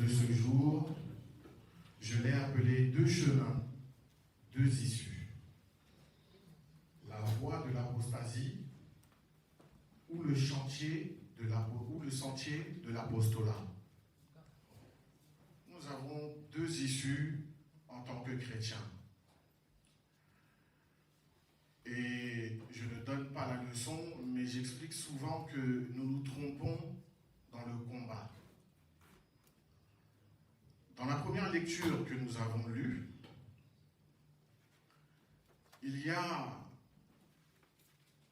de ce jour, je l'ai appelé deux chemins, deux issues. La voie de l'apostasie ou le sentier de l'apostolat. Nous avons deux issues en tant que chrétiens. Et je ne donne pas la leçon, mais j'explique souvent que nous nous trompons dans le combat. Dans la première lecture que nous avons lue, il y a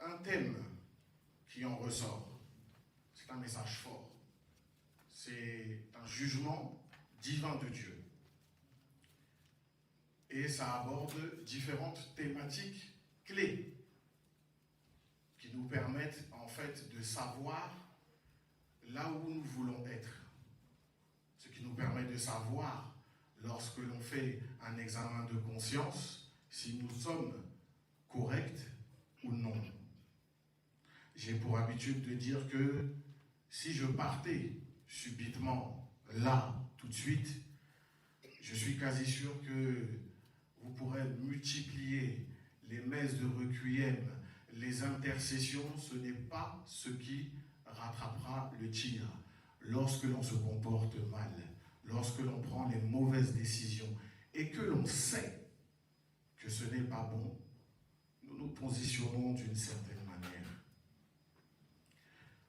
un thème qui en ressort. C'est un message fort. C'est un jugement divin de Dieu. Et ça aborde différentes thématiques clés qui nous permettent en fait de savoir là où nous voulons être. Ce qui nous permet de savoir, lorsque l'on fait un examen de conscience, si nous sommes corrects ou non. J'ai pour habitude de dire que si je partais subitement, là, tout de suite, je suis quasi sûr que vous pourrez multiplier les messes de requiem, les intercessions. Ce n'est pas ce qui rattrapera le tir. Lorsque l'on se comporte mal, lorsque l'on prend les mauvaises décisions et que l'on sait que ce n'est pas bon, nous nous positionnons d'une certaine manière.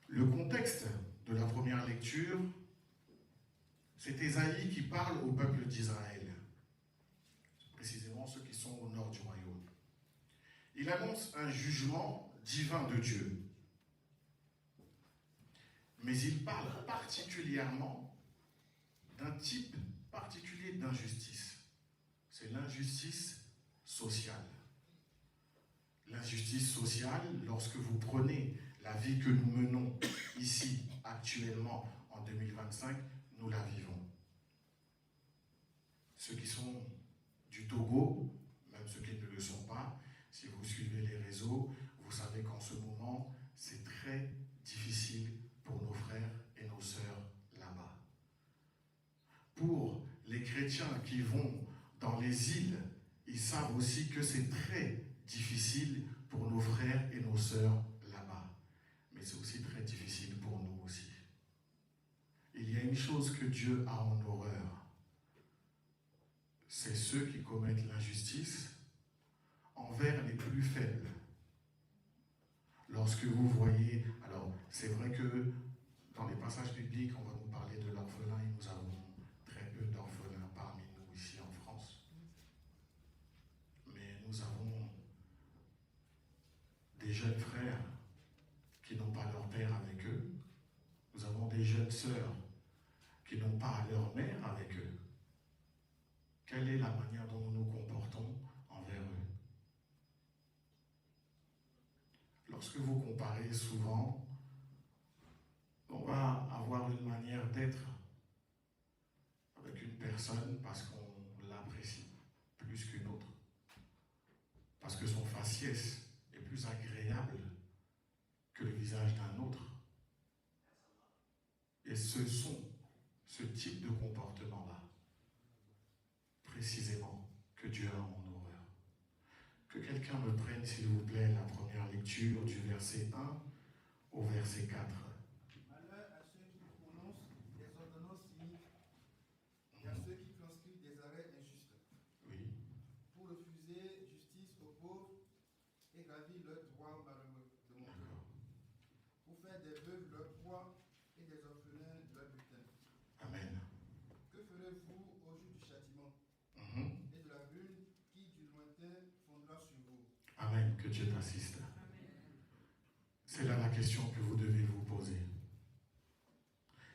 Le contexte de la première lecture, c'est Ésaïe qui parle au peuple d'Israël, précisément ceux qui sont au nord du royaume. Il annonce un jugement divin de Dieu. Mais il parle particulièrement d'un type particulier d'injustice. C'est l'injustice sociale. L'injustice sociale, lorsque vous prenez la vie que nous menons ici, actuellement, en 2025, nous la vivons. Ceux qui sont du Togo, même ceux qui ne le sont pas, si vous suivez les réseaux, vous savez qu'en ce moment, c'est très difficile pour nos frères et nos sœurs là-bas. Pour les chrétiens qui vont dans les îles, ils savent aussi que c'est très difficile pour nos frères et nos sœurs là-bas. Mais c'est aussi très difficile pour nous aussi. Il y a une chose que Dieu a en horreur. C'est ceux qui commettent l'injustice envers les plus faibles. Lorsque vous voyez, alors c'est vrai que dans les passages bibliques, on va nous parler de l'orphelin et nous avons très peu d'orphelins parmi nous ici en France. Mais nous avons des jeunes frères qui n'ont pas leur père avec eux. Nous avons des jeunes sœurs qui n'ont pas leur mère avec eux. Quelle est la manière dont nous nous comportons envers eux? Lorsque vous comparez souvent, on va avoir une manière d'être avec une personne parce qu'on l'apprécie plus qu'une autre. Parce que son faciès est plus agréable que le visage d'un autre. Et ce sont ce type de comportement-là, précisément, que Dieu a en horreur. Que quelqu'un me prenne, s'il vous plaît, la première lecture du verset 1 au verset 4. Malheur à ceux qui prononcent des ordonnances cyniques et à ceux qui transcrivent des arrêts injustes. Oui. Pour refuser justice aux pauvres et gravir leurs droits malheureux de mon cœur. Pour faire des veuves leur proie et des orphelins leur butin. Amen. Que ferez-vous au jour du châtiment et de la brune qui du lointain fondra sur vous? Amen. Que Dieu t'assiste. C'est là la question que vous devez vous poser.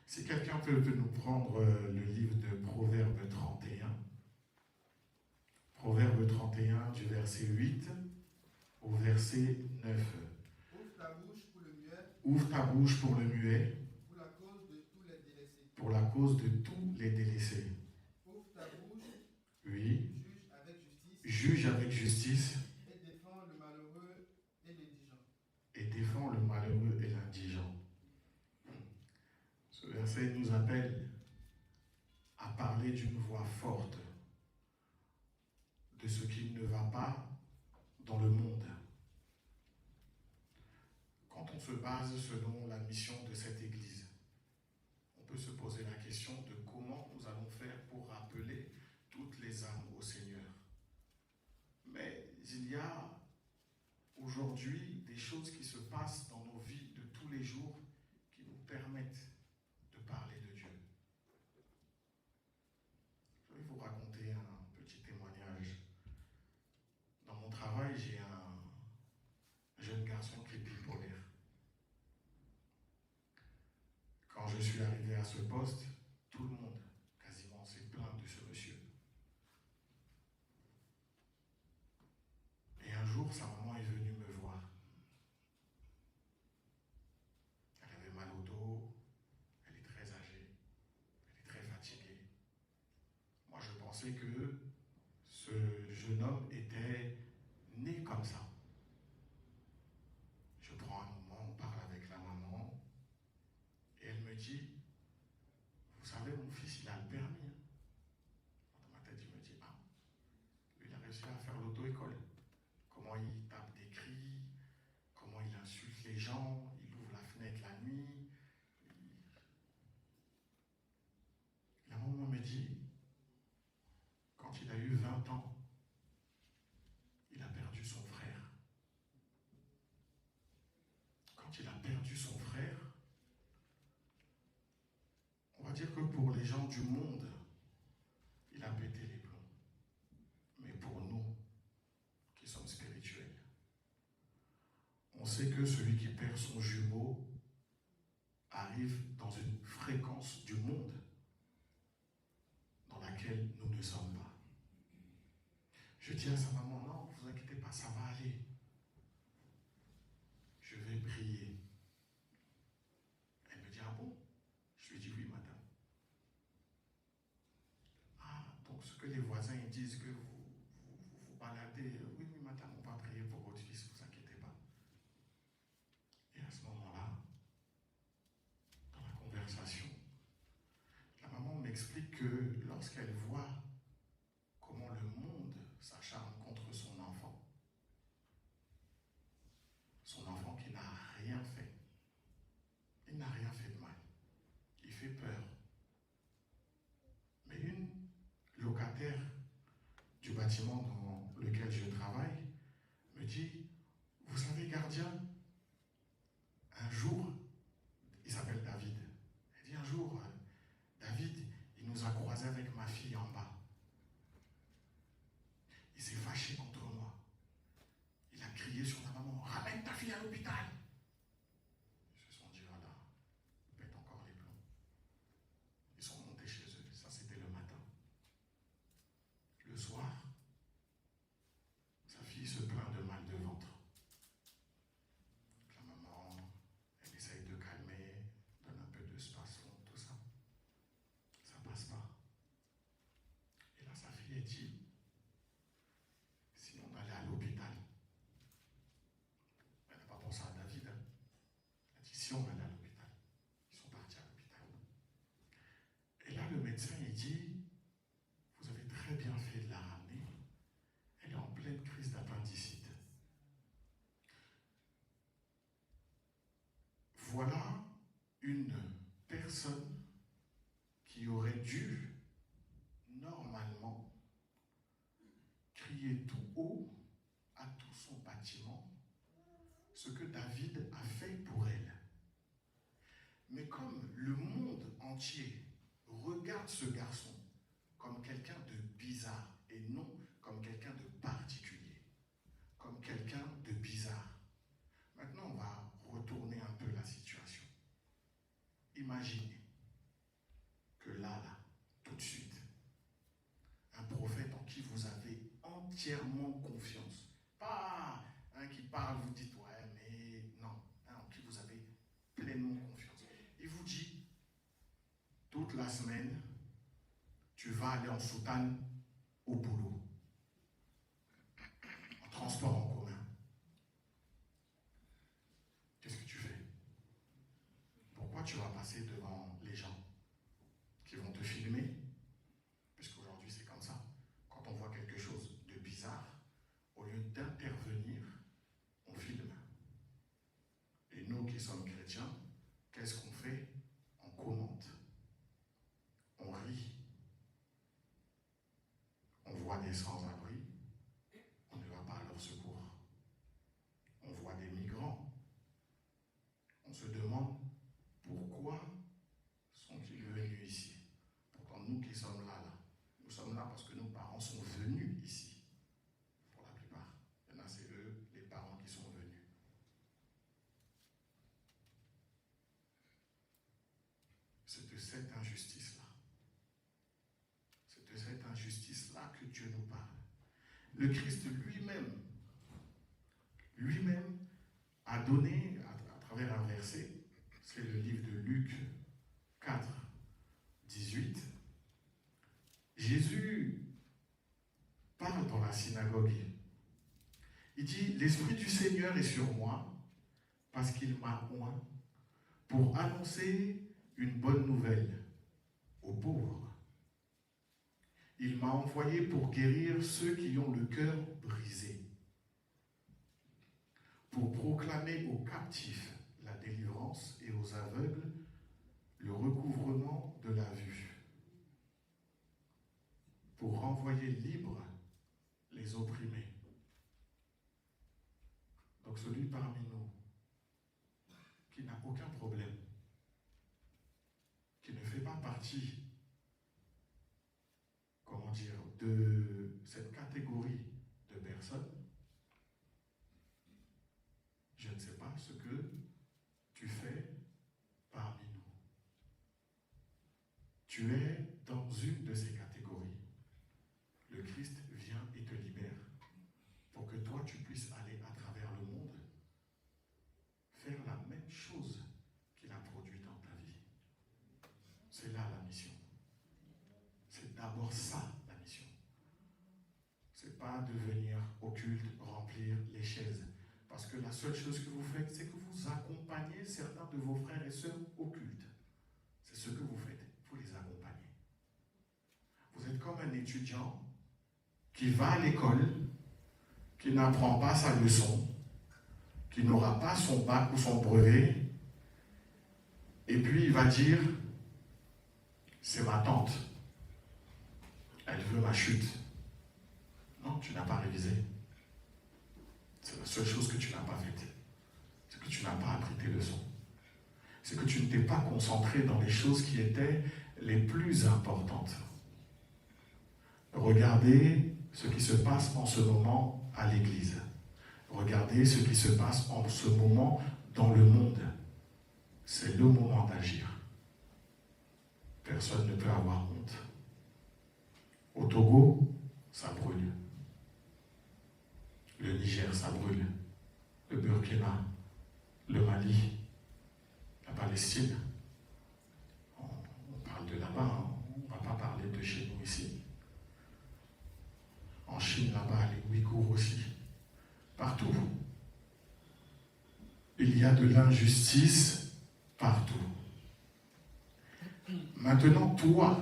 Si quelqu'un peut nous prendre le livre de Proverbe 31, Proverbe 31 du verset 8 au verset 9. Ouvre ta bouche pour le muet. Ouvre ta bouche pour le muet. Pour la cause de tous les délaissés. Pour la cause de tous les délaissés. Ouvre ta bouche. Oui. Juge avec justice. Juge avec justice. Et défends le malheureux et l'indigent. Et défends le malheureux et l'indigent. Ce verset nous appelle parler d'une voix forte de ce qui ne va pas dans le monde. Quand on se base selon la mission de cette Église, on peut se poser la question de comment nous allons faire pour rappeler toutes les âmes au Seigneur. Mais il y a aujourd'hui des choses qui se passent dans nos vies de tous les jours qui nous permettent de parler de Dieu. Je vais vous raconter un petit témoignage. Dans mon travail, j'ai un jeune garçon qui est bipolaire. Quand je suis arrivé à ce poste, tout le monde, quasiment, s'est plaint de ce monsieur. Et un jour, sa maman est venue me voir. Elle avait mal au dos, elle est très âgée, elle est très fatiguée. Moi, je pensais que ce jeune homme était né comme ça. Je prends un moment, on parle avec la maman, et elle me dit, vous savez, mon fils, il a le permis. Dans ma tête, je me dis, ah, lui, il a réussi à faire l'auto-école. Comment il tape des cris, comment il insulte les gens, il ouvre la fenêtre la nuit. La maman me dit, quand il a eu 20 ans, il a perdu son frère. Quand il a perdu son frère, on va dire que pour les gens du monde, il a pété les plombs. Mais pour nous, qui sommes spirituels, on sait que celui qui perd son jumeau arrive dans une fréquence du monde dans laquelle nous ne sommes pas. Je dis à sa maman, non, ne vous inquiétez pas, ça va aller. Je vais prier. Elle me dit, ah bon? Je lui dis, oui, madame. Ah, donc ce que les voisins ils disent que vous baladez, oui, oui, madame, on va prier pour votre fils, ne vous inquiétez pas. Et à ce moment-là, dans la conversation, la maman m'explique que lorsqu'elle voit comment le monde s'acharne contre son enfant qui n'a rien fait, il n'a rien fait de mal, il fait peur. Mais une locataire du bâtiment dans lequel je travaille me dit, vous savez, gardien, un jour, il s'appelle David, elle dit un jour, David, il nous a croisés avec ma fille en bas. Il s'est fâché contre moi. Il a crié sur la maman, ramène ta fille à l'hôpital. Ils se sont dit, voilà, ils pètent encore les plombs. Ils sont montés chez eux, ça c'était le matin. Le soir, sa fille se plaint de mal de ventre. La maman, elle essaye de calmer, donne un peu de spasme, tout ça. Ça passe pas. Et là, sa fille dit, si on allait à l'hôpital, elle n'a pas pensé à David. Elle a dit, si on allait à l'hôpital. Ils sont partis à l'hôpital. Et là, le médecin, il dit, vous avez très bien fait de la ramener. Elle est en pleine crise d'appendicite. Voilà une personne qui aurait dû, normalement, crier tout haut à tout son bâtiment ce que David a fait pour elle. Mais comme le monde entier regarde ce garçon comme quelqu'un de bizarre et non comme quelqu'un de particulier, comme quelqu'un de bizarre. Maintenant, on va retourner un peu la situation. Imaginez que là, tout de suite, un prophète en qui vous avez entièrement confiance. Pas un qui parle, vous dites, ouais, mais non. Un en qui vous avez pleinement confiance. Il vous dit, toute la semaine, tu vas aller en soutane au boulot, en transport en commun. Qu'est-ce que tu fais? Pourquoi tu vas passer devant les gens qui vont te filmer, voit des sans-abri, on ne va pas à leur secours. On voit des migrants. On se demande pourquoi sont-ils venus ici. Pourtant, nous qui sommes là, nous sommes là parce que nos parents sont venus ici. Pour la plupart. Il y en a, c'est eux, les parents qui sont venus. C'est de cette injustice-là. C'est de cette injustice-là que Dieu nous parle. Le Christ lui-même a donné, à travers un verset, c'est le livre de Luc 4, 18, Jésus parle dans la synagogue. Il dit, l'Esprit du Seigneur est sur moi, parce qu'il m'a oint pour annoncer une bonne nouvelle aux pauvres. Il m'a envoyé pour guérir ceux qui ont le cœur brisé, pour proclamer aux captifs la délivrance et aux aveugles le recouvrement de la vue, pour renvoyer libres les opprimés. Donc celui parmi nous qui n'a aucun problème, qui ne fait pas partie, comment dire, de cette catégorie de personnes, je ne sais pas ce que tu fais parmi nous. Tu es dans une de ces catégories. Le Christ vient et te libère pour que toi tu puisses aller à travers le monde faire la même chose qu'il a produit dans ta vie. C'est là la mission. C'est d'abord ça la mission. C'est pas de venir au culte remplir les chaises. Parce que la seule chose que vous faites, c'est que vous accompagnez certains de vos frères et sœurs au culte. C'est ce que vous faites. Vous les accompagnez. Vous êtes comme un étudiant qui va à l'école, qui n'apprend pas sa leçon, qui n'aura pas son bac ou son brevet, et puis il va dire, c'est ma tante, elle veut ma chute. Non, tu n'as pas révisé. C'est la seule chose que tu n'as pas faite. C'est que tu n'as pas appris tes leçons. C'est que tu ne t'es pas concentré dans les choses qui étaient les plus importantes. Regardez ce qui se passe en ce moment à l'église. Regardez ce qui se passe en ce moment dans le monde. C'est le moment d'agir. Personne ne peut avoir honte. Au Togo, ça brûle. Le Niger, ça brûle. Le Burkina, le Mali, la Palestine. On parle de là-bas, hein. On ne va pas parler de chez nous ici. En Chine, là-bas, les Ouïghours aussi. Partout. Il y a de l'injustice partout. Maintenant, toi,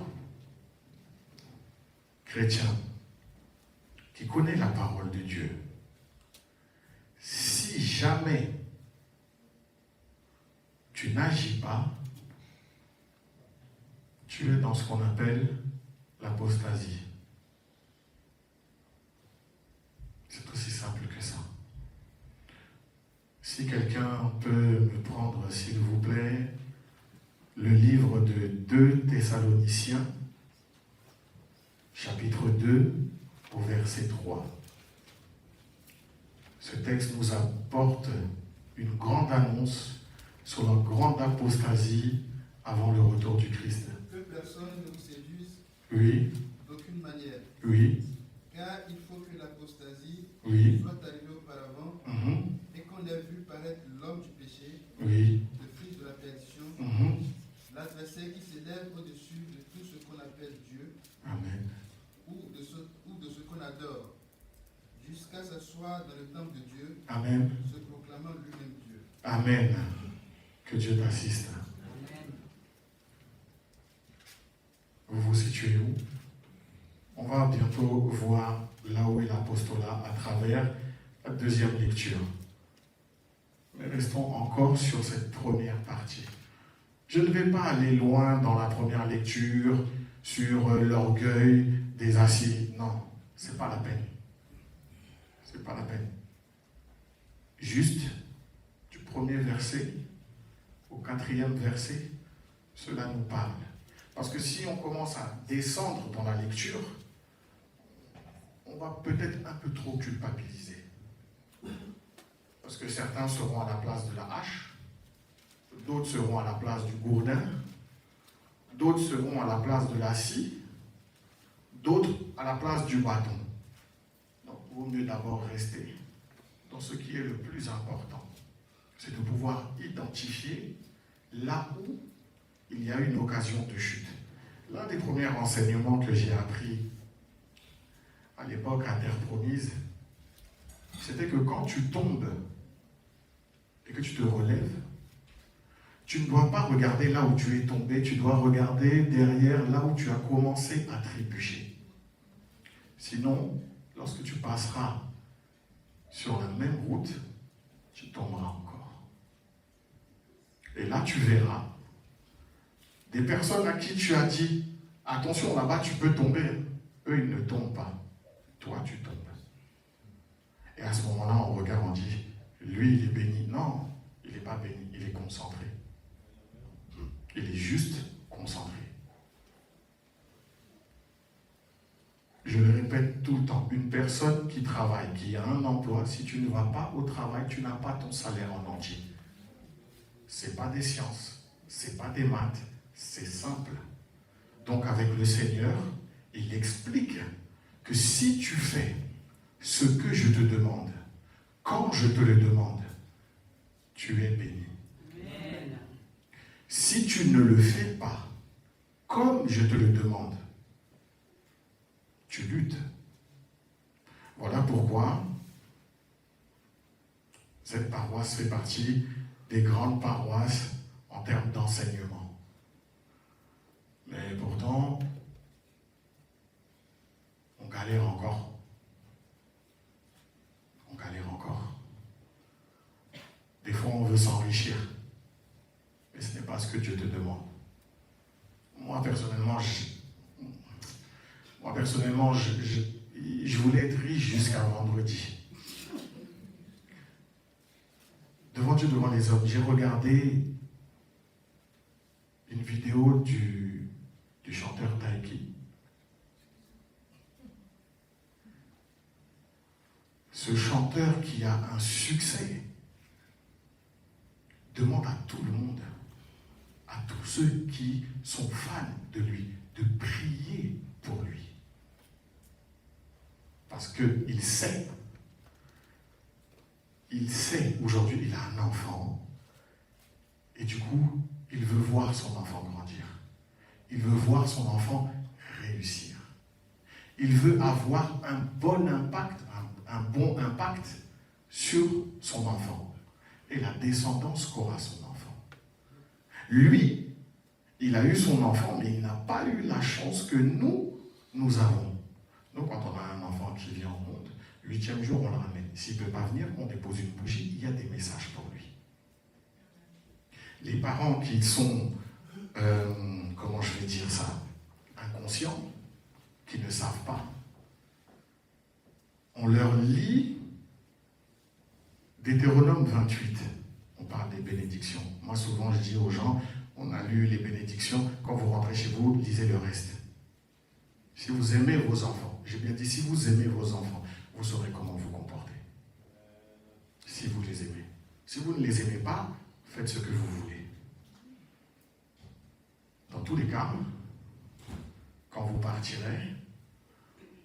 chrétien, qui connais la parole de Dieu, si jamais tu n'agis pas, tu es dans ce qu'on appelle l'apostasie. C'est aussi simple que ça. Si quelqu'un peut me prendre, s'il vous plaît, le livre de 2 Thessaloniciens, chapitre 2, au verset 3. Ce texte nous apporte une grande annonce sur la grande apostasie avant le retour du Christ. Que personne ne vous séduise Oui. d'aucune manière. Oui. Car il faut que l'apostasie Oui. soit arrivée auparavant et qu'on ait vu paraître l'homme du péché, Oui. le fils de la perdition, l'adversaire qui s'élève au-dessus de tout ce qu'on appelle Dieu. Amen. Ou de ce qu'on adore, jusqu'à s'asseoir dans le temple de Dieu, Amen. se proclamant lui-même Dieu. Amen. Que Dieu t'assiste. Amen. Vous vous situez où? On va bientôt voir là où est l'apostolat à travers la deuxième lecture. Mais restons encore sur cette première partie. Je ne vais pas aller loin dans la première lecture sur l'orgueil des Assyriens. Non, c'est pas la peine. C'est pas la peine. Juste, du premier verset au 4e verset, cela nous parle. Parce que si on commence à descendre dans la lecture, on va peut-être un peu trop culpabiliser. Parce que certains seront à la place de la hache, d'autres seront à la place du gourdin, d'autres seront à la place de la scie, d'autres à la place du bâton. Donc, il vaut mieux d'abord rester dans ce qui est le plus important. C'est de pouvoir identifier là où il y a une occasion de chute. L'un des premiers renseignements que j'ai appris à l'époque à Terre Promise, c'était que quand tu tombes et que tu te relèves, tu ne dois pas regarder là où tu es tombé, tu dois regarder derrière là où tu as commencé à trébucher. Sinon, lorsque tu passeras sur la même route, tu tomberas encore. Et là, tu verras des personnes à qui tu as dit « Attention, là-bas, tu peux tomber ». Eux, ils ne tombent pas. Toi, tu tombes. Et à ce moment-là, on regarde, on dit « Lui, il est béni ». Non, il n'est pas béni, il est concentré. Il est juste concentré. Je le répète tout le temps, une personne qui travaille, qui a un emploi, si tu ne vas pas au travail, tu n'as pas ton salaire en entier. Ce n'est pas des sciences, ce n'est pas des maths, c'est simple. Donc avec le Seigneur, il explique que si tu fais ce que je te demande, quand je te le demande, tu es béni. Amen. Si tu ne le fais pas, comme je te le demande, tu luttes. Voilà pourquoi cette paroisse fait partie des grandes paroisses en termes d'enseignement. Mais pourtant, on galère encore. On galère encore. Des fois, on veut s'enrichir. Mais ce n'est pas ce que Dieu te demande. Moi, personnellement, je voulais être riche jusqu'à vendredi. Devant Dieu, devant les hommes, j'ai regardé une vidéo du chanteur Taiki. Ce chanteur qui a un succès demande à tout le monde, à tous ceux qui sont fans de lui, de prier pour lui. Parce qu'il sait aujourd'hui, il a un enfant, et du coup, il veut voir son enfant grandir. Il veut voir son enfant réussir. Il veut avoir un bon impact, un bon impact sur son enfant et la descendance qu'aura son enfant. Lui, il a eu son enfant, mais il n'a pas eu la chance que nous avons. Nous, quand on a un enfant qui vient au monde, 8e jour, on le ramène. S'il ne peut pas venir, on dépose une bougie, il y a des messages pour lui. Les parents qui sont, comment je vais dire ça, inconscients, qui ne savent pas, on leur lit Deutéronome 28. On parle des bénédictions. Moi, souvent, je dis aux gens, on a lu les bénédictions, quand vous rentrez chez vous, lisez le reste. Si vous aimez vos enfants, j'ai bien dit, si vous aimez vos enfants, vous saurez comment vous comporter. Si vous les aimez. Si vous ne les aimez pas, faites ce que vous voulez. Dans tous les cas, quand vous partirez,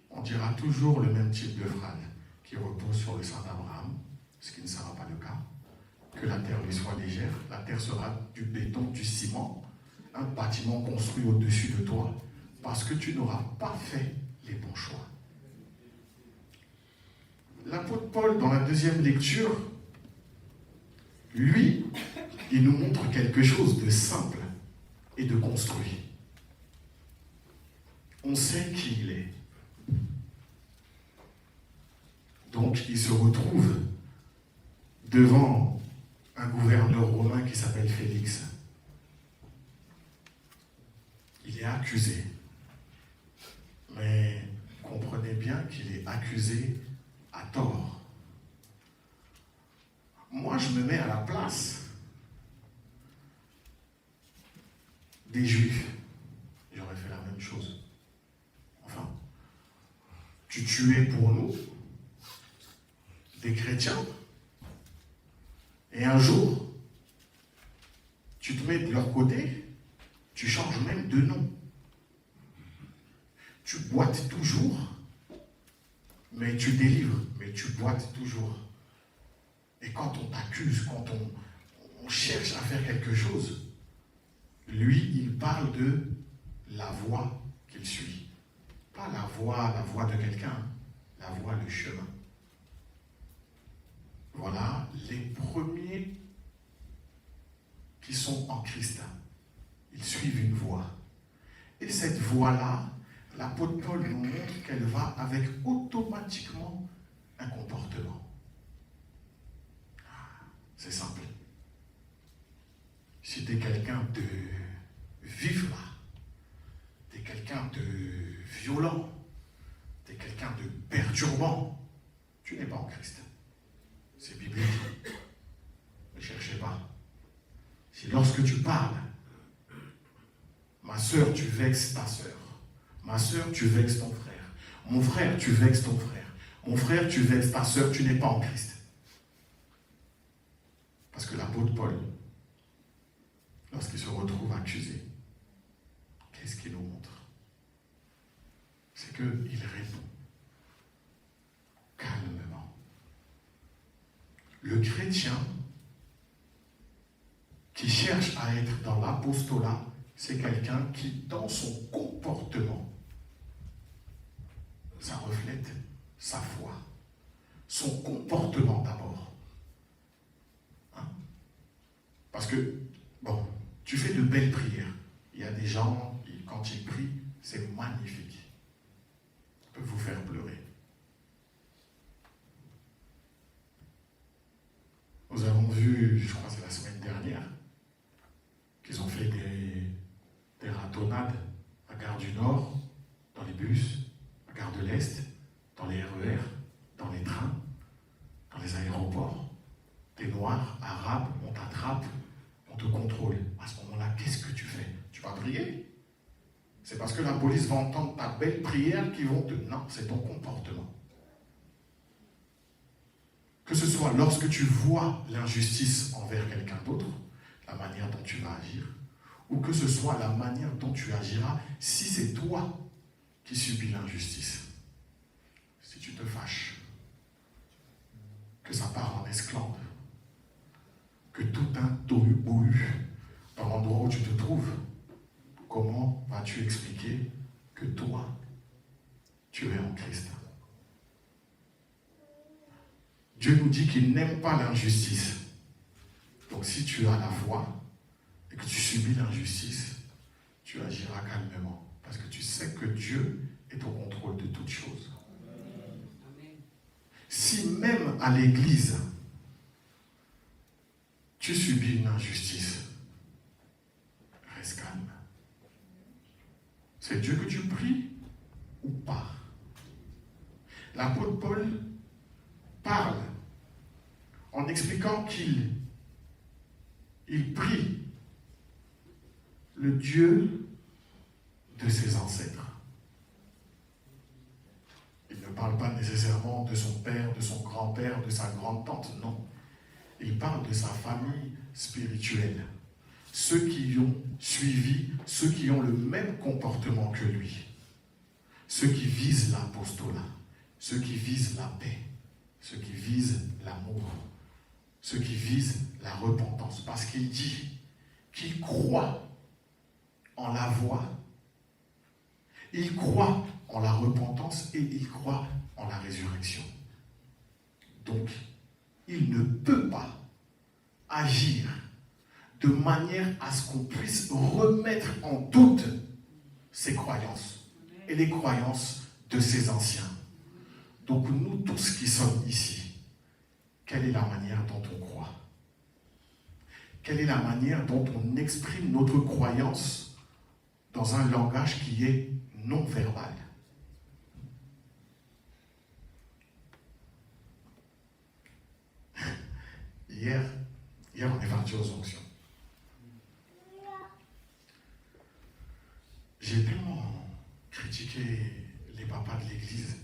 on dira toujours le même type de phrase qui repose sur le sein d'Abraham, ce qui ne sera pas le cas. Que la terre lui soit légère, la terre sera du béton, du ciment, un bâtiment construit au-dessus de toi, parce que tu n'auras pas fait les bons choix. L'apôtre Paul, dans la deuxième lecture, lui, il nous montre quelque chose de simple et de construit. On sait qui il est. Donc, il se retrouve devant un gouverneur romain qui s'appelle Félix. Il est accusé. Mais comprenez comprenez bien qu'il est accusé à tort. Moi, je me mets à la place des Juifs. J'aurais fait la même chose. Enfin, tu tuais pour nous des chrétiens et un jour, tu te mets de leur côté, tu changes même de nom. Tu boites toujours, mais tu délivres, mais tu boites toujours. Et quand on t'accuse, quand on cherche à faire quelque chose, lui, il parle de la voie qu'il suit. Pas la voie de quelqu'un, la voie, le chemin. Voilà les premiers qui sont en Christ. Ils suivent une voie. Et cette voie-là, l'apôtre Paul nous montre qu'elle va avec automatiquement un comportement. C'est simple. Si tu es quelqu'un de vif là, tu es quelqu'un de violent, tu es quelqu'un de perturbant, tu n'es pas en Christ. C'est biblique. Ne cherchez pas. Si lorsque tu parles, ma soeur, tu vexes ta soeur. Ma soeur, tu vexes ton frère. Mon frère, tu vexes ton frère. Mon frère, tu vexes ta soeur, tu n'es pas en Christ. Parce que l'apôtre Paul, lorsqu'il se retrouve accusé, qu'est-ce qu'il nous montre? C'est qu'il répond calmement. Le chrétien qui cherche à être dans l'apostolat, c'est quelqu'un qui, dans son comportement, ça reflète sa foi. Son comportement d'abord. Hein? Parce que, bon, tu fais de belles prières. Il y a des gens, quand ils prient, c'est magnifique. Ça peut vous faire pleurer. Nous avons vu, je crois que c'est la semaine dernière, qu'ils ont fait des ratonnades à Gare du Nord, dans les bus, à Gare de l'Est, dans les RER, dans les trains, dans les aéroports. T'es noir, arabe, on t'attrape, on te contrôle. À ce moment-là, qu'est-ce que tu fais? Tu vas prier? C'est parce que la police va entendre ta belle prière qu'ils vont te... Non, c'est ton comportement. Que ce soit lorsque tu vois l'injustice envers quelqu'un d'autre, la manière dont tu vas agir, ou que ce soit la manière dont tu agiras si c'est toi qui subis l'injustice. Si tu te fâches, que ça part en esclandre, que tout un tohu-bohu dans l'endroit où tu te trouves, comment vas-tu expliquer que toi, tu es en Christ? Dieu nous dit qu'il n'aime pas l'injustice. Donc si tu as la foi et que tu subis l'injustice, tu agiras calmement. Parce que tu sais que Dieu est au contrôle de toutes choses. Si même à l'église, tu subis une injustice, reste calme. C'est Dieu que tu pries ou pas? L'apôtre Paul parle en expliquant qu'il prie le Dieu de ses ancêtres. Il ne parle pas nécessairement de son père, de son grand-père, de sa grande-tante, non. Il parle de sa famille spirituelle. Ceux qui ont suivi, ceux qui ont le même comportement que lui. Ceux qui visent l'apostolat, ceux qui visent la paix, ceux qui visent l'amour, ceux qui visent la repentance. Parce qu'il dit qu'il croit en la voie, il croit en la repentance et il croit en la résurrection. Donc, il ne peut pas agir de manière à ce qu'on puisse remettre en doute ses croyances et les croyances de ses anciens. Donc nous tous qui sommes ici, quelle est la manière dont on croit? Quelle est la manière dont on exprime notre croyance dans un langage qui est non verbal? Hier, on est parti aux onctions. J'ai tellement critiqué les papas de l'église.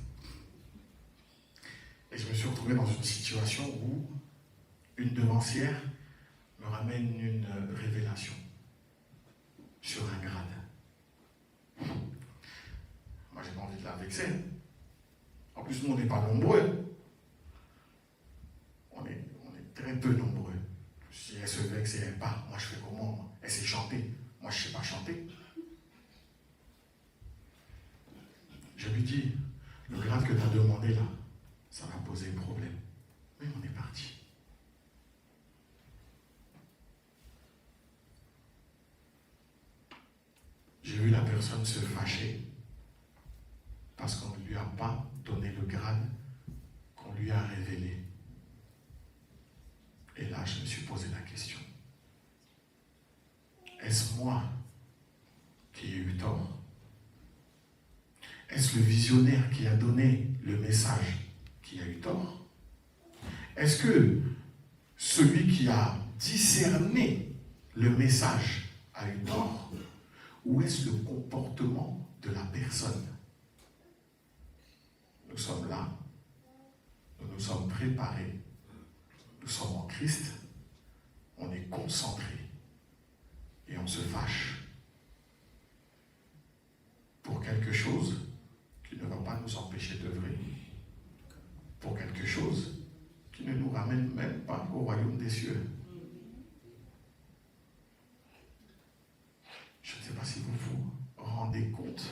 Et je me suis retrouvé dans une situation où une devancière me ramène une révélation sur un grade. Moi, j'ai pas envie de la vexer. En plus, nous, on n'est pas nombreux. On est très peu nombreux. Si elle se vexe et elle part, moi, je fais comment, moi? Elle sait chanter. Moi, je ne sais pas chanter. Je lui dis, le grade que tu as demandé là, ça va poser un problème. Mais on est parti. J'ai vu la personne se fâcher parce qu'on ne lui a pas donné le grade qu'on lui a révélé. Et là, je me suis posé la question. Est-ce moi qui ai eu tort? Est-ce le visionnaire qui a donné le message qui a eu tort? Est-ce que celui qui a discerné le message a eu tort? Ou est-ce le comportement de la personne? Nous sommes là, nous nous sommes préparés, nous sommes en Christ, on est concentrés et on se fâche pour quelque chose qui ne va pas nous empêcher d'œuvrer, pour quelque chose qui ne nous ramène même pas au royaume des cieux. Je ne sais pas si vous vous rendez compte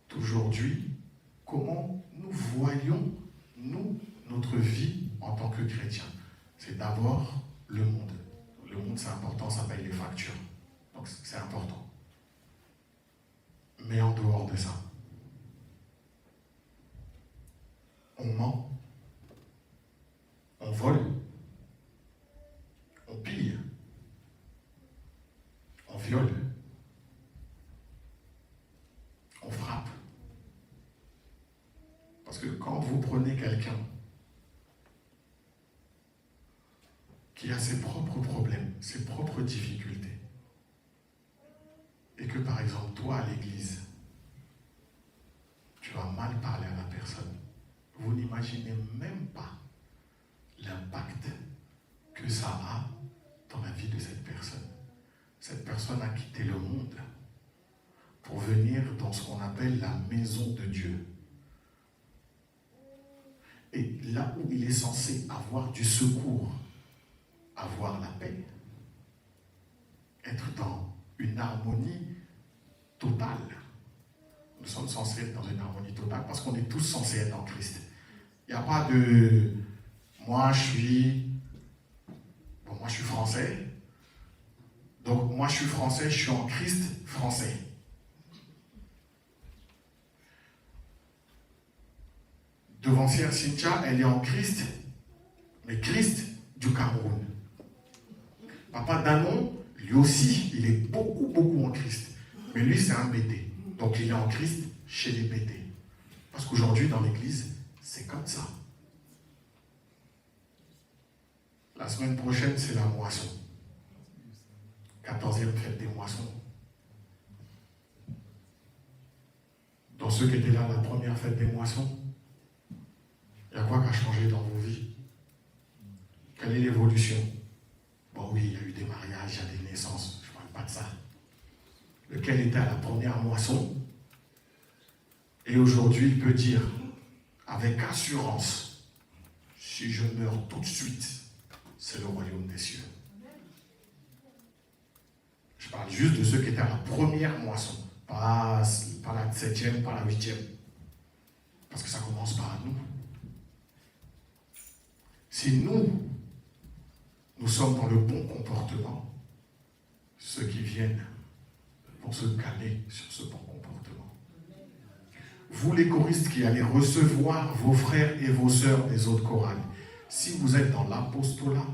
d'aujourd'hui comment nous voyons, nous, notre vie en tant que chrétiens. C'est d'abord le monde. Le monde, c'est important, ça paye les factures. Donc, c'est important. Mais en dehors de ça, on ment, on vole, on pille, on viole, on frappe. Parce que quand vous prenez quelqu'un qui a ses propres problèmes, ses propres difficultés, et que par exemple, toi à l'église, tu vas mal parler à la personne, vous n'imaginez même pas l'impact que ça a dans la vie de cette personne. Cette personne a quitté le monde pour venir dans ce qu'on appelle la maison de Dieu. Et là où il est censé avoir du secours, avoir la paix, être dans une harmonie totale. Nous sommes censés être dans une harmonie totale parce qu'on est tous censés être en Christ. Il n'y a pas de moi je suis français, donc moi je suis français, je suis en Christ français. Devancière Cynthia, elle est en Christ, mais Christ du Cameroun. Papa Danon, lui aussi, il est beaucoup en Christ. Mais lui, c'est un BT. Donc il est en Christ chez les BT. Parce qu'aujourd'hui, dans l'église, c'est comme ça. La semaine prochaine, c'est la moisson. 14e fête des moissons. Dans ceux qui étaient là, la première fête des moissons, il y a quoi qui a changé dans vos vies? Quelle est l'évolution? Bon oui, il y a eu des mariages, il y a des naissances, je ne parle pas de ça. Lequel était à la première moisson? Et aujourd'hui, il peut dire, avec assurance, si je meurs tout de suite, c'est le royaume des cieux. Je parle juste de ceux qui étaient à la première moisson, pas la 7e, pas la 8e. Parce que ça commence par nous. Si nous sommes dans le bon comportement, ceux qui viennent vont se caler sur ce bon comportement. Vous les choristes qui allez recevoir vos frères et vos sœurs des autres chorales, si vous êtes dans l'apostolat,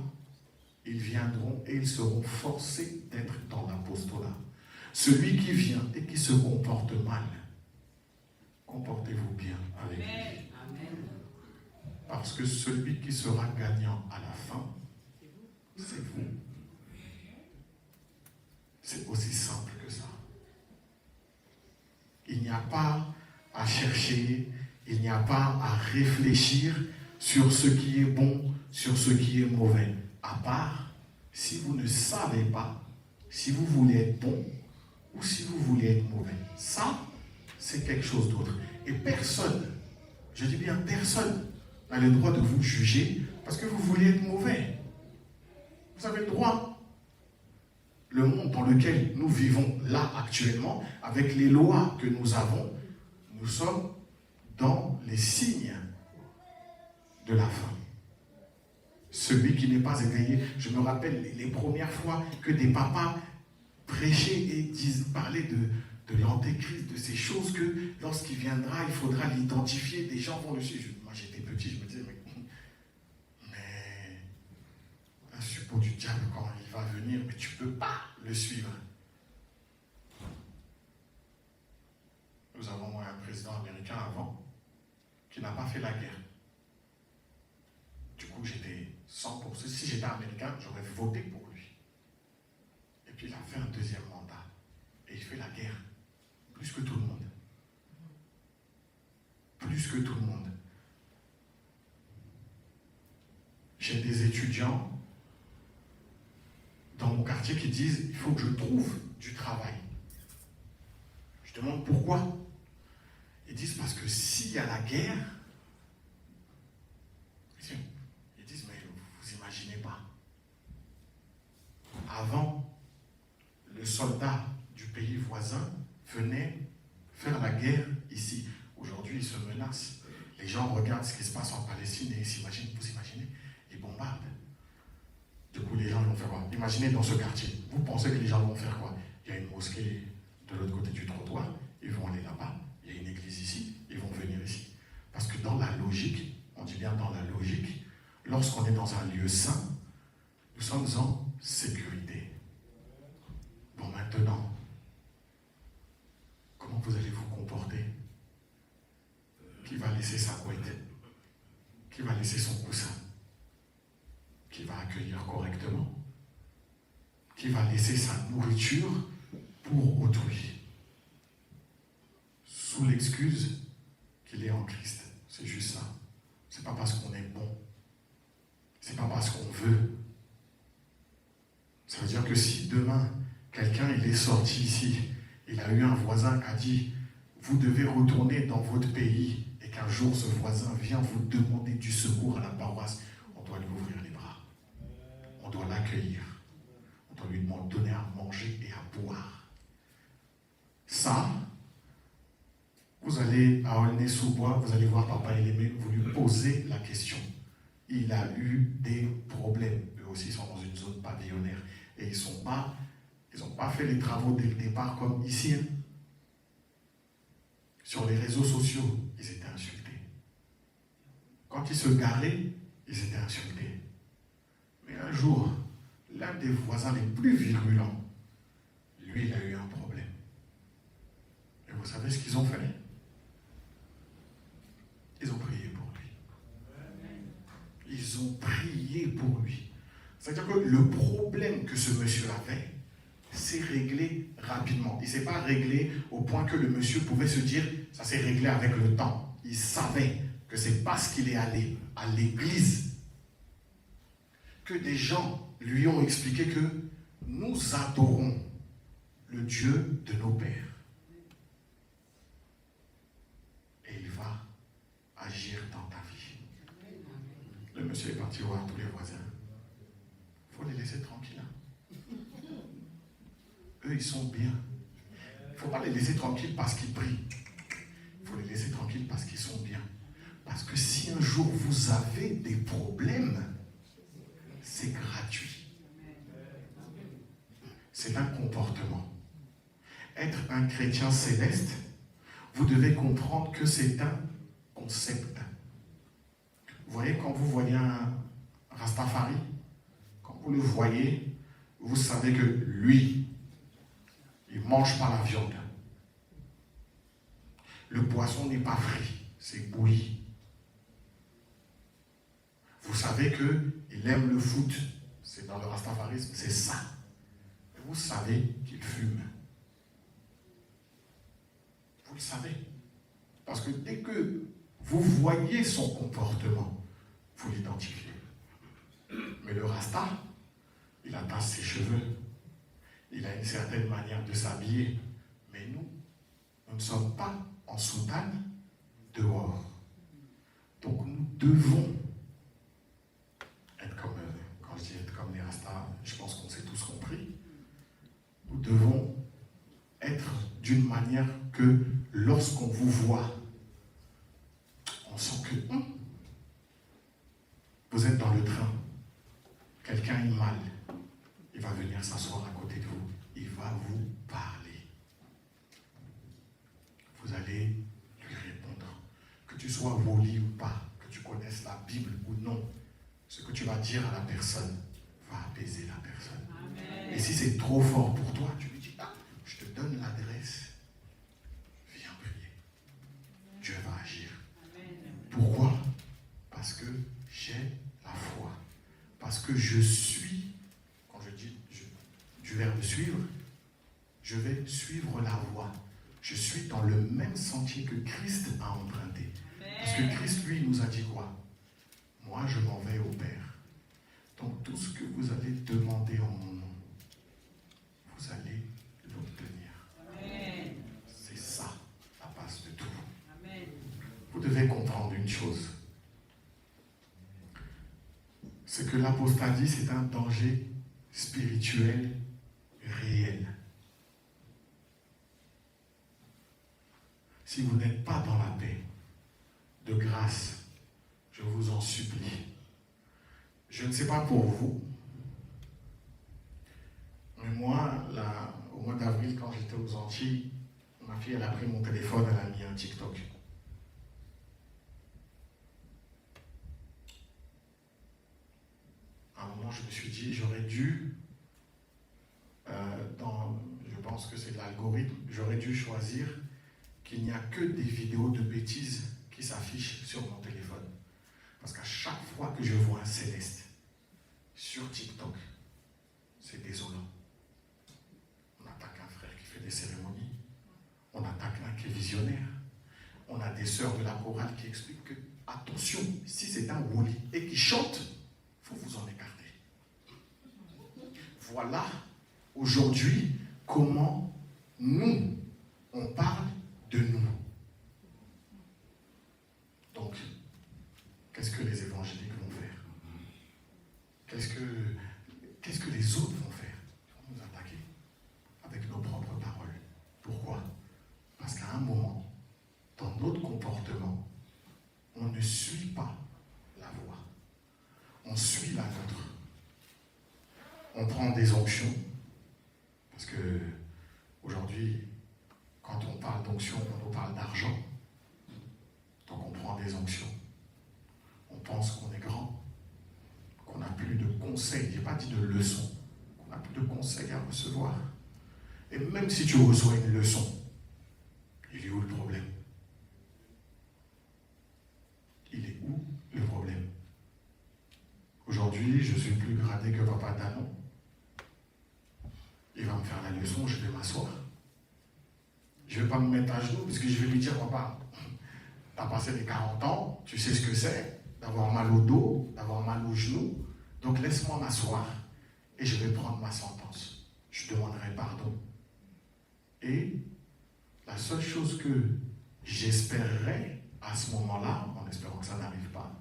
ils viendront et ils seront forcés d'être dans l'apostolat. Celui qui vient et qui se comporte mal, comportez-vous bien avec lui. Parce que celui qui sera gagnant à la fin, c'est vous. C'est aussi simple que ça. Il n'y a pas à chercher, il n'y a pas à réfléchir sur ce qui est bon, sur ce qui est mauvais. À part, si vous ne savez pas si vous voulez être bon ou si vous voulez être mauvais. Ça, c'est quelque chose d'autre. Et personne, je dis bien personne, n'a le droit de vous juger parce que vous voulez être mauvais. Vous avez le droit. Le monde dans lequel nous vivons là actuellement, avec les lois que nous avons, nous sommes dans les signes de la fin. Celui qui n'est pas éveillé, je me rappelle les premières fois que des papas prêchaient et parlaient de l'antéchrist, de ces choses que lorsqu'il viendra, il faudra l'identifier, des gens vont le suivre. Moi j'étais petit, je me disais, mais un suppôt du diable quand il va venir, mais tu ne peux pas le suivre. Nous avons un président américain avant qui n'a pas fait la guerre. Du coup, j'étais 100%. Si j'étais américain, j'aurais voté pour lui. Et puis, il a fait un deuxième mandat. Et il fait la guerre. Plus que tout le monde. Plus que tout le monde. J'ai des étudiants dans mon quartier qui disent il faut que je trouve du travail. Je demande pourquoi. Ils disent parce que s'il y a la guerre, ils disent mais vous imaginez pas. Avant, le soldat du pays voisin venait faire la guerre ici. Aujourd'hui, ils se menacent. Les gens regardent ce qui se passe en Palestine et ils s'imaginent, vous imaginez, ils bombardent. Du coup, les gens vont faire quoi? Imaginez dans ce quartier. Vous pensez que les gens vont faire quoi? Il y a une mosquée de l'autre côté du trottoir, ils vont aller là-bas. Il y a une église ici, ils vont venir ici. Parce que dans la logique, on dit bien dans la logique, lorsqu'on est dans un lieu saint, nous sommes en sécurité. Bon, maintenant, comment vous allez vous comporter? Qui va laisser sa couette? Qui va laisser son coussin? Qui va accueillir correctement? Qui va laisser sa nourriture pour autrui? Sous l'excuse qu'il est en Christ. C'est juste ça. C'est pas parce qu'on est bon. C'est pas parce qu'on veut. Ça veut dire que si demain, quelqu'un il est sorti ici, il a eu un voisin qui a dit vous devez retourner dans votre pays et qu'un jour ce voisin vient vous demander du secours à la paroisse, on doit lui ouvrir les bras. On doit l'accueillir. On doit lui donner à manger et à boire. Ça, vous allez à Aulnay-sous-Bois, vous allez voir Papa Elémé, vous lui posez la question. Il a eu des problèmes. Eux aussi sont dans une zone pavillonnaire. Et ils n'ont pas fait les travaux dès le départ comme ici. Hein. Sur les réseaux sociaux, ils étaient insultés. Quand ils se garaient, ils étaient insultés. Mais un jour, l'un des voisins les plus virulents, lui, il a eu un problème. Et vous savez ce qu'ils ont fait? Ils ont prié pour lui. Ils ont prié pour lui. C'est-à-dire que le problème que ce monsieur avait, s'est réglé rapidement. Il ne s'est pas réglé au point que le monsieur pouvait se dire, ça s'est réglé avec le temps. Il savait que c'est parce qu'il est allé à l'église que des gens lui ont expliqué que nous adorons le Dieu de nos pères. Et il va agir dans ta vie. Le monsieur est parti voir tous les voisins. Il faut les laisser tranquilles. Eux, ils sont bien. Il ne faut pas les laisser tranquilles parce qu'ils prient. Il faut les laisser tranquilles parce qu'ils sont bien. Parce que si un jour vous avez des problèmes, c'est gratuit. C'est un comportement. Être un chrétien céleste, vous devez comprendre que c'est un concept. Vous voyez, quand vous voyez un Rastafari, quand vous le voyez, vous savez que lui, il ne mange pas la viande. Le poisson n'est pas frit, c'est bouilli. Vous savez qu'il aime le foot. C'est dans le rastafarisme, c'est ça. Vous savez qu'il fume. Vous le savez. Parce que dès que vous voyez son comportement, vous l'identifiez. Mais le rasta, il attache ses cheveux. Il a une certaine manière de s'habiller. Mais nous ne sommes pas en soutane dehors. Donc nous devons être comme, quand je dis être comme les rastas, je pense qu'on s'est tous compris. Nous devons être d'une manière que lorsqu'on vous voit, on sent que vous êtes dans le train, quelqu'un est mal, il va venir s'asseoir à côté de vous, il va vous parler. Vous allez lui répondre. Que tu sois woli ou pas, que tu connaisses la Bible ou non, ce que tu vas dire à la personne va apaiser la personne. Amen. Et si c'est trop fort pour toi, tu lui dis, je te donne l'adresse, viens prier. Dieu va agir. Amen. Pourquoi? Parce que j'ai la foi. Parce que je suis, quand je dis du verbe suivre, je vais suivre la voie. Je suis dans le même sentier que Christ a emprunté. Parce que Christ, lui, nous a dit quoi? Moi, je m'en vais au Père. Donc, tout ce que vous allez demander en mon nom, vous allez l'obtenir. Amen. C'est ça, la base de tout. Amen. Vous devez comprendre une chose. C'est que l'apostasie, c'est un danger spirituel réel. Si vous n'êtes pas dans la paix, de grâce, je vous en supplie. Je ne sais pas pour vous, mais moi, là, au mois d'avril, quand j'étais aux Antilles, ma fille, elle a pris mon téléphone, elle a mis un TikTok. À un moment, je me suis dit, j'aurais dû, je pense que c'est de l'algorithme, j'aurais dû choisir qu'il n'y a que des vidéos de bêtises qui s'affichent sur mon téléphone. Parce qu'à chaque fois que je vois un céleste sur TikTok, c'est désolant. On attaque un frère qui fait des cérémonies. On attaque un qui est visionnaire. On a des sœurs de la chorale qui expliquent que, attention, si c'est un woli et qui chante, il faut vous en écarter. Voilà, aujourd'hui, comment nous, on parle de nous. Donc, qu'est-ce que les évangéliques vont faire? Qu'est-ce que les autres vont faire? Ils vont nous attaquer avec nos propres paroles. Pourquoi? Parce qu'à un moment, dans notre comportement, on ne suit pas la voie. On suit la nôtre. On prend des onctions. Parce que aujourd'hui, quand on parle d'onction, on parle d'argent. Donc on prend des onctions. On pense qu'on est grand, qu'on n'a plus de conseils, je n'ai pas dit de leçons, qu'on n'a plus de conseils à recevoir. Et même si tu reçois une leçon, il est où le problème? Il est où le problème? Aujourd'hui, je suis plus gradé que Papa Danon. Il va me faire la leçon, je vais m'asseoir. Je ne vais pas me mettre à genoux, parce que je vais lui dire, papa, tu as passé les 40 ans, tu sais ce que c'est d'avoir mal au dos, d'avoir mal aux genoux. Donc laisse-moi m'asseoir et je vais prendre ma sentence. Je demanderai pardon. Et la seule chose que j'espérerais à ce moment-là, en espérant que ça n'arrive pas,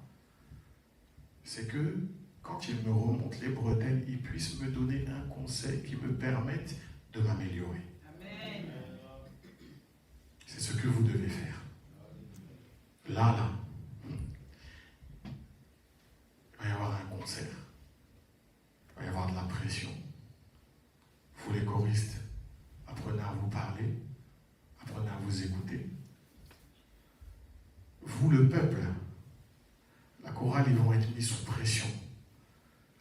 c'est que quand il me remonte les bretelles, il puisse me donner un conseil qui me permette de m'améliorer. Amen. C'est ce que vous devez faire. Là, il va y avoir un concert. Il va y avoir de la pression. Vous les choristes, apprenez à vous parler, apprenez à vous écouter. Vous, le peuple, la chorale, ils vont être mis sous pression.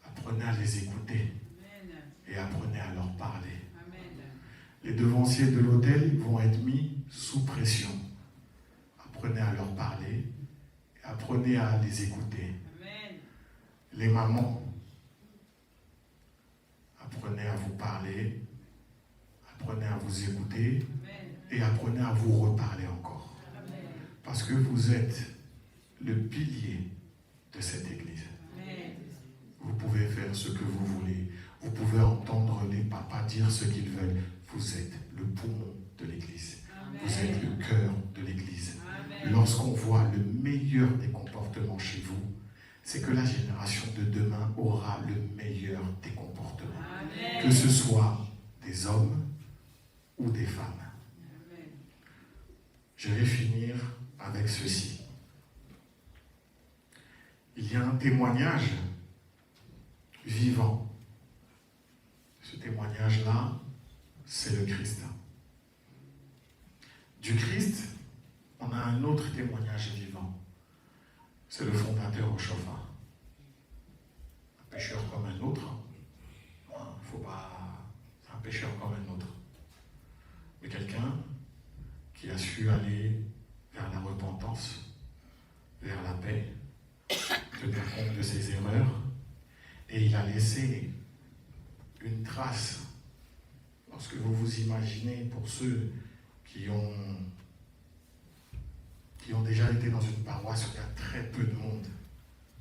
Apprenez à les écouter. Amen. Et apprenez à leur parler. Amen. Les devanciers de l'autel vont être mis sous pression. Apprenez à leur parler. Et apprenez à les écouter. Amen. Les mamans, apprenez à vous parler, apprenez à vous écouter et apprenez à vous reparler encore. Parce que vous êtes le pilier de cette église. Vous pouvez faire ce que vous voulez. Vous pouvez entendre les papas dire ce qu'ils veulent. Vous êtes le poumon de l'église. Vous êtes le cœur de l'église. Lorsqu'on voit le meilleur des comportements chez vous, c'est que la génération de demain aura le meilleur des comportements. Que ce soit des hommes ou des femmes. Je vais finir avec ceci. Il y a un témoignage vivant. Ce témoignage-là, c'est le Christ. Du Christ, on a un autre témoignage vivant. C'est le fondateur au chauffard. Un pécheur comme un autre. Faut pas... C'est un pécheur comme un autre. Mais quelqu'un qui a su aller vers la repentance, vers la paix, tenir compte de ses erreurs, et il a laissé une trace. Lorsque vous vous imaginez, pour ceux qui ont déjà été dans une paroisse où il y a très peu de monde,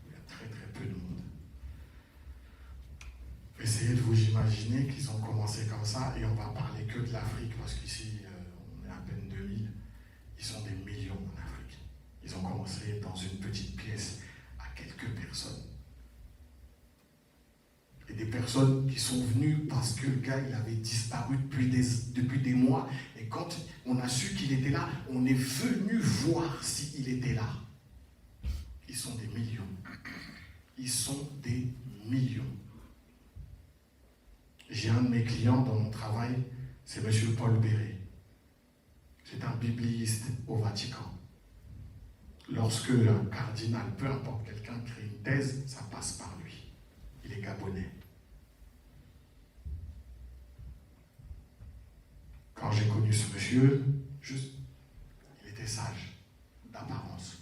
il y a très très peu de monde, essayez de vous imaginer qu'ils ont commencé comme ça, et on va parler que de l'Afrique, parce qu'ici on est à peine 2000, ils sont des millions en Afrique. Ils ont commencé dans une petite pièce à quelques personnes. Et des personnes qui sont venues parce que le gars il avait disparu depuis des mois, et quand on a su qu'il était là, on est venu voir s'il était là. Ils sont des millions. Ils sont des millions. J'ai un de mes clients dans mon travail, c'est M. Paul Béret. C'est un bibliste au Vatican. Lorsque un cardinal, peu importe, quelqu'un crée une thèse, ça passe par lui. Il est gabonais. Quand j'ai connu ce monsieur, il était sage, d'apparence.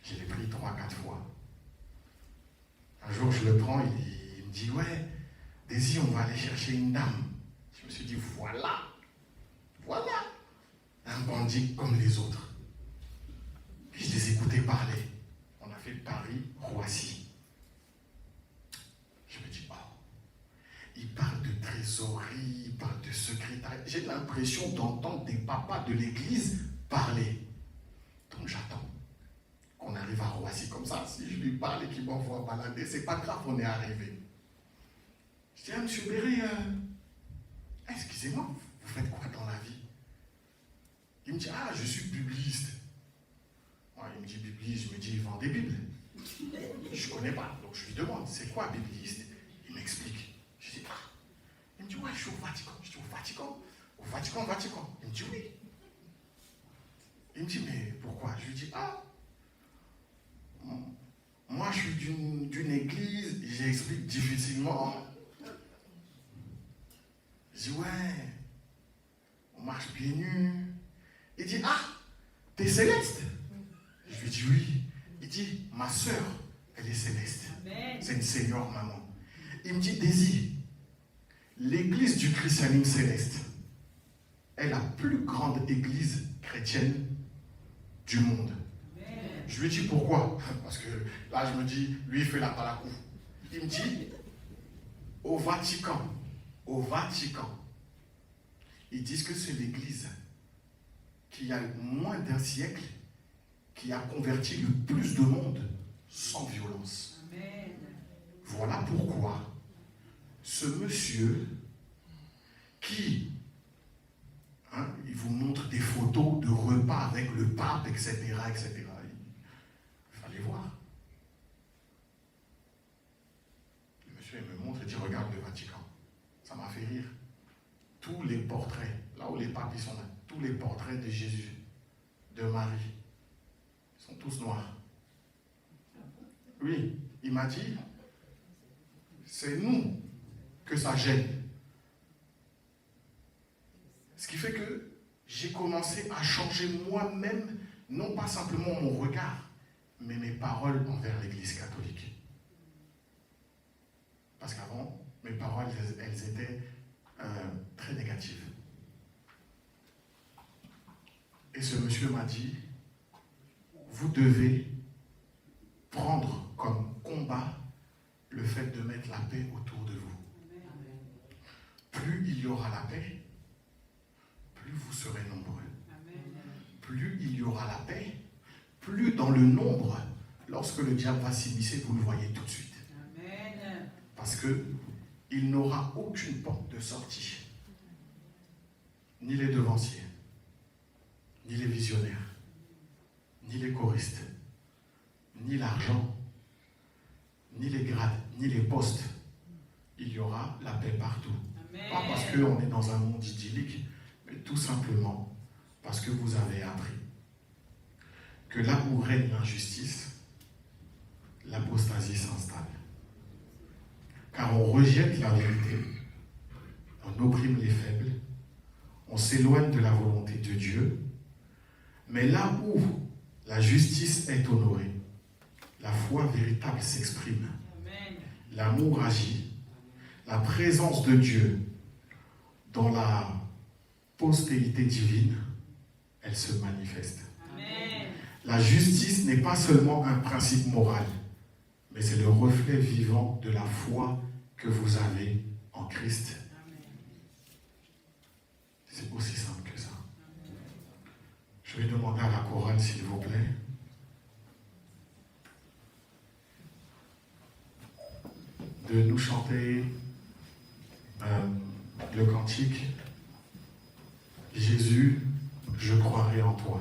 Je l'ai pris 3-4 fois. Un jour, je le prends, il me dit, ouais, Daisy, on va aller chercher une dame. Je me suis dit, voilà, un bandit comme les autres. Et je les écoutais parler. On a fait Paris-Roissy. Je me dis, oh, il parle de trésorerie, il parle de secrétariat. J'ai l'impression d'entendre des papas de l'église parler. Donc j'attends qu'on arrive à Roissy comme ça. Si je lui parle et qu'il m'envoie balader, c'est pas grave, on est arrivé. Je dis, ah, monsieur Béret, excusez-moi, vous faites quoi dans la vie? Il me dit, ah, je suis bibliste. Moi, il me dit bibliste, je me dis, il vend des bibles. Je ne connais pas, donc je lui demande, c'est quoi bibliste? Il m'explique. Je dis, ah. Il me dit, ouais, je suis au Vatican. Je dis, au Vatican? Au Vatican. Il me dit, oui. Il me dit, mais pourquoi? Je lui dis, ah, moi je suis d'une église, j'explique difficilement. Je dis, ouais, on marche pieds nus. Il dit, ah, t'es céleste? Je lui dis, oui. Il dit, ma soeur, elle est céleste. Amen. C'est une senior maman. Il me dit, Daisy, l'église du christianisme céleste est la plus grande église chrétienne du monde. Amen. Je lui dis, pourquoi? Parce que là, je me dis, lui, il fait la palacou. Il me dit, au Vatican, ils disent que c'est l'église qui a moins d'un siècle qui a converti le plus de monde sans violence. Amen. Voilà pourquoi ce monsieur qui, il vous montre des photos de repas avec le pape, etc., etc. Il fallait voir. Le monsieur il me montre et dit, regarde le Vatican. Ça m'a fait rire. Tous les portraits, là où les papes ils sont là, tous les portraits de Jésus, de Marie, sont tous noirs. Oui, il m'a dit, c'est nous que ça gêne. Ce qui fait que j'ai commencé à changer moi-même, non pas simplement mon regard, mais mes paroles envers l'Église catholique. Parce qu'avant, mes paroles, elles étaient très négatives. Et ce monsieur m'a dit, vous devez prendre comme combat le fait de mettre la paix autour de vous. Plus il y aura la paix, plus vous serez nombreux. Plus il y aura la paix, plus dans le nombre, lorsque le diable va s'immiscer, vous le voyez tout de suite. Parce qu'il n'aura aucune porte de sortie. Ni les devanciers, ni les visionnaires, ni les choristes, ni l'argent, ni les grades, ni les postes. Il y aura la paix partout. Amen. Pas parce qu'on est dans un monde idyllique, mais tout simplement parce que vous avez appris que là où règne l'injustice, l'apostasie s'installe. Car on rejette la vérité, on opprime les faibles, on s'éloigne de la volonté de Dieu, mais là où la justice est honorée, la foi véritable s'exprime, l'amour agit, la présence de Dieu dans la postérité divine, elle se manifeste. Amen. La justice n'est pas seulement un principe moral, mais c'est le reflet vivant de la foi que vous avez en Christ. Amen. C'est aussi simple que ça. Je vais demander à la chorale, s'il vous plaît. De nous chanter le cantique « Jésus, je croirai en toi ».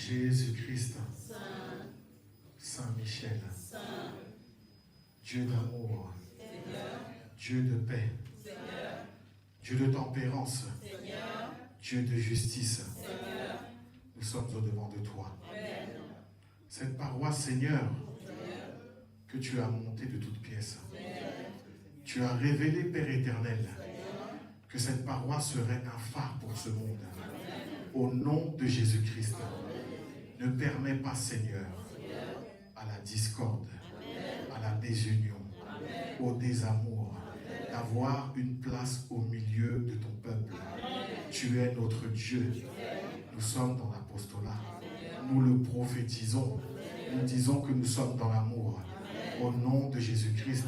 Jésus-Christ, Saint-Michel, Dieu d'amour, Dieu de paix, Dieu de tempérance, Dieu de justice, nous sommes au-devant de toi. Cette paroisse, Seigneur, que tu as montée de toutes pièces, tu as révélé, Père éternel, que cette paroisse serait un phare pour ce monde. Au nom de Jésus-Christ, ne permets pas, Seigneur, à la discorde, à la désunion, au désamour, d'avoir une place au milieu de ton peuple. Tu es notre Dieu. Nous sommes dans l'apostolat. Nous le prophétisons. Nous disons que nous sommes dans l'amour. Au nom de Jésus-Christ,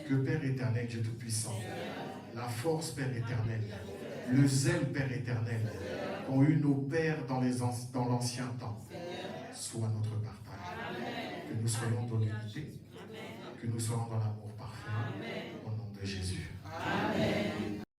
que Père éternel, Dieu Tout-Puissant, la force, Père éternel, le zèle, Père éternel, qu'ont eu nos pères dans l'ancien temps, soit notre partage. Que nous soyons dans l'unité, que nous soyons dans l'amour